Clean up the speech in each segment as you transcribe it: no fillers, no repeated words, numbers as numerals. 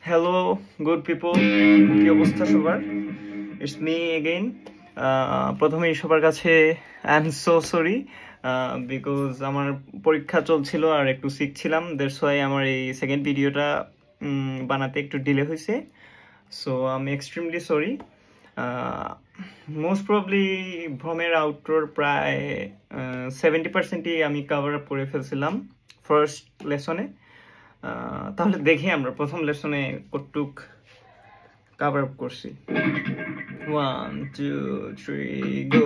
Hello good people, কি অবস্থা সবার? It's me again. প্রথমেই সবার কাছে I am so sorry because আমার পরীক্ষা চলছিল আর একটু সিক ছিলাম, দ্যাটস ওয়াই আমার এই সেকেন্ড ভিডিওটা বানাতে একটু ডিলে হয়েছে। So I am extremely sorry. Most probably ভ্রমের আউটরোর প্রায় 70%ই আমি কভার আপ করে ফেলছিলাম ফার্স্ট লেসনে। তাহলে দেখি আমরা প্রথম লেসনে কতটুক কভার আপ করছি। 1 2 3 গো।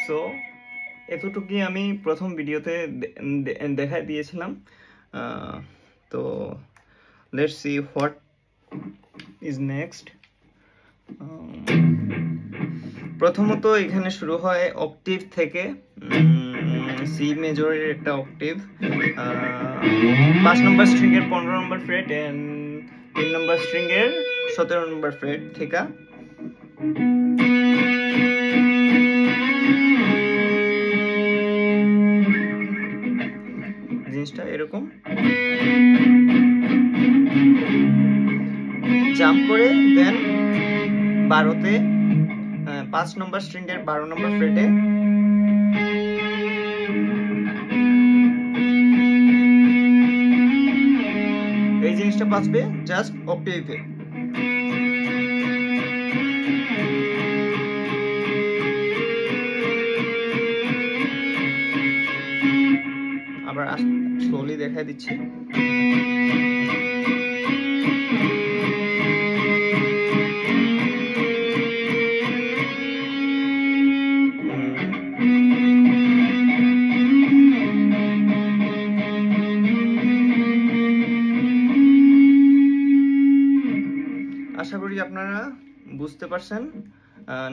সো এতটুকুই আমি প্রথম ভিডিওতে দেখা দিয়েছিলাম। তো let's see what is next. প্রথমত এখানে শুরু হয় অক্টিভ থেকে, সি মেজরের একটা অক্টিভ, 5 নম্বর স্ট্রিং এর 15 নম্বর ফ্রেট এন্ড 3 নম্বর স্ট্রিং এর 17 নম্বর ফ্রেট থেকে। জিনিসটা এরকম জাম্প করে দেন 12তে 5 নম্বর স্ট্রিং এর 12 নম্বর ফ্রেটে এই জিনিসটা বাজবে জাস্ট অক্টেভে। আবার স্লোলি দেখাই দিচ্ছি। আশা করি আপনারা বুঝতে পারছেন।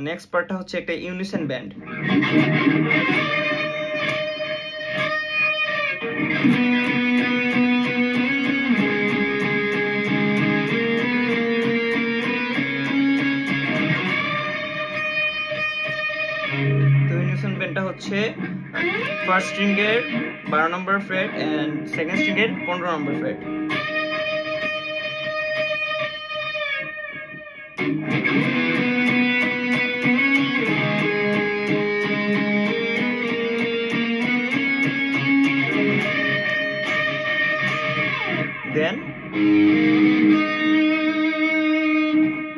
নেক্সট পার্টটা হচ্ছে একটা ইউনিসন ব্যান্ড। তো ইউনিসন ব্যান্ডটা হচ্ছে ফার্স্ট স্ট্রিং এর 12 নম্বর ফ্রেট এন্ড সেকেন্ড স্ট্রিং এর 15 নম্বর freight. Then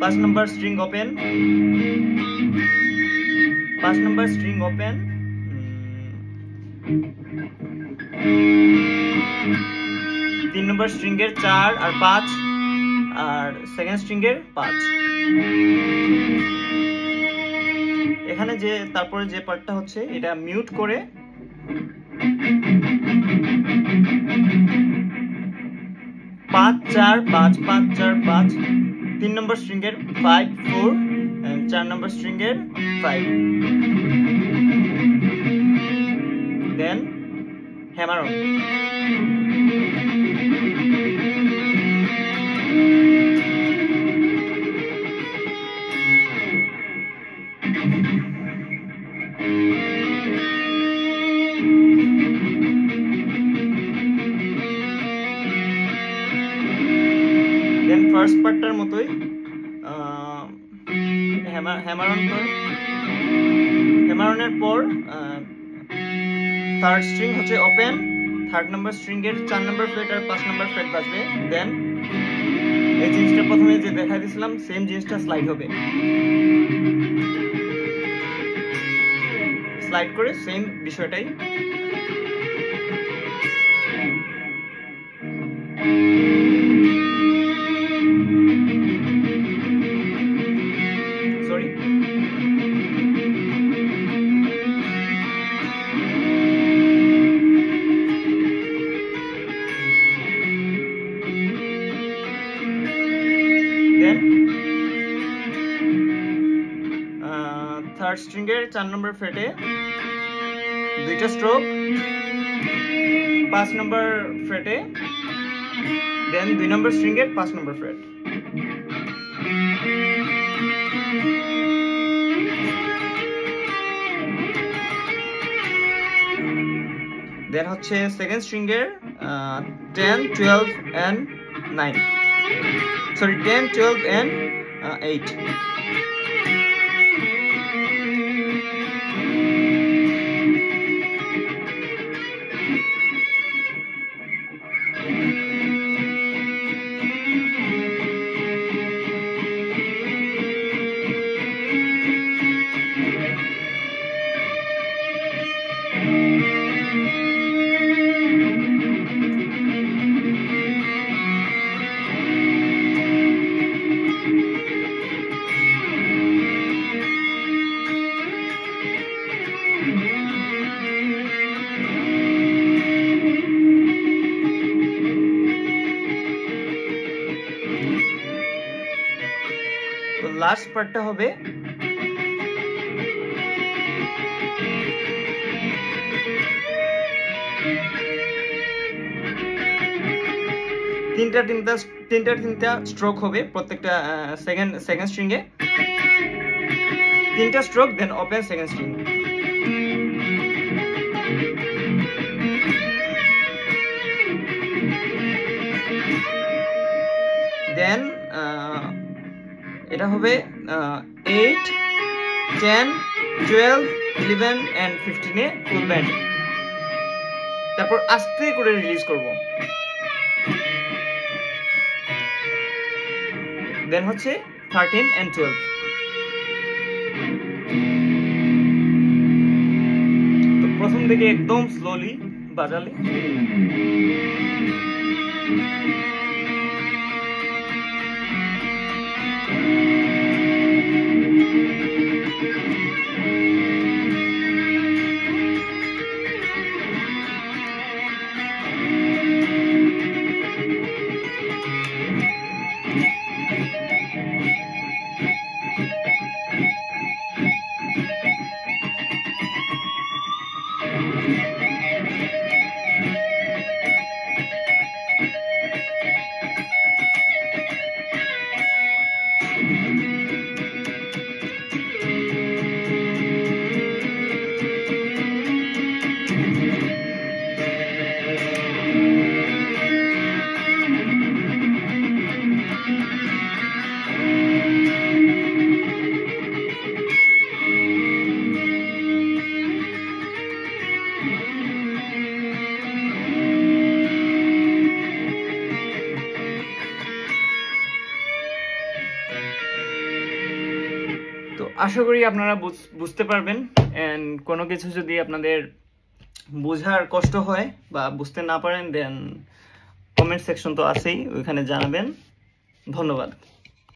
5 number string open, 5 number string open, 3 number string এর 4 আর 5 আর সেকেন্ড স্ট্রিং এর 5। এখানে যে তারপরে যে পার্টটা হচ্ছে এটা মিউট করে 5 4 5 5 4 5, 3 নম্বর স্ট্রিং এর 5 4 এন্ড 4 নম্বর স্ট্রিং এর 5, দেন হ্যামার অন। দেন ফার্স্ট পার্টটার মতোই হ্যামার অনের পর থার্ড স্ট্রিং হচ্ছে ওপেন, থার্ড নাম্বার স্ট্রিং এর 4 নম্বর ফ্রেট আর 5 নম্বর ফ্রেট বাজবে। দেন এই জিনিসটা প্রথমে যে দেখাই দিয়েছিলাম সেম জিনিসটা স্লাইড হবে, স্লাইড করে সেম বিষয়টাই। সরি থার্ড স্ট্রিং এর 4 নম্বর ফ্রেটে 2টা স্ট্রোক, 5 নম্বর ফ্রেটে, দেন 2 নম্বর স্ট্রিং এর 5 নম্বর ফ্রেট। দেন হচ্ছে সেকেন্ড স্ট্রিং এর 10, 12 and 9, সরি 10, 12 and 8। তো লাস্ট পার্টটা হবে তিনটা স্ট্রোক হবে প্রত্যেকটা সেকেন্ড স্ট্রিং এ, 3টা stroke, then open second string. Then এটা হবে 8, 10, 12, 11 and 15 এ ফুল ব্যান্ড। তারপর আস্তে করে রিলিজ করব। দেন হচ্ছে 13 and 12। তো প্রথম থেকে একদম স্লোলি বাজালে আশা করি আপনারা বুঝতে পারবেন। এন্ড কোনো কিছু যদি আপনাদের বোঝার কষ্ট হয় বা বুঝতে না পারেন, দেন কমেন্ট সেকশন তো আছেই, ওইখানে জানাবেন। ধন্যবাদ।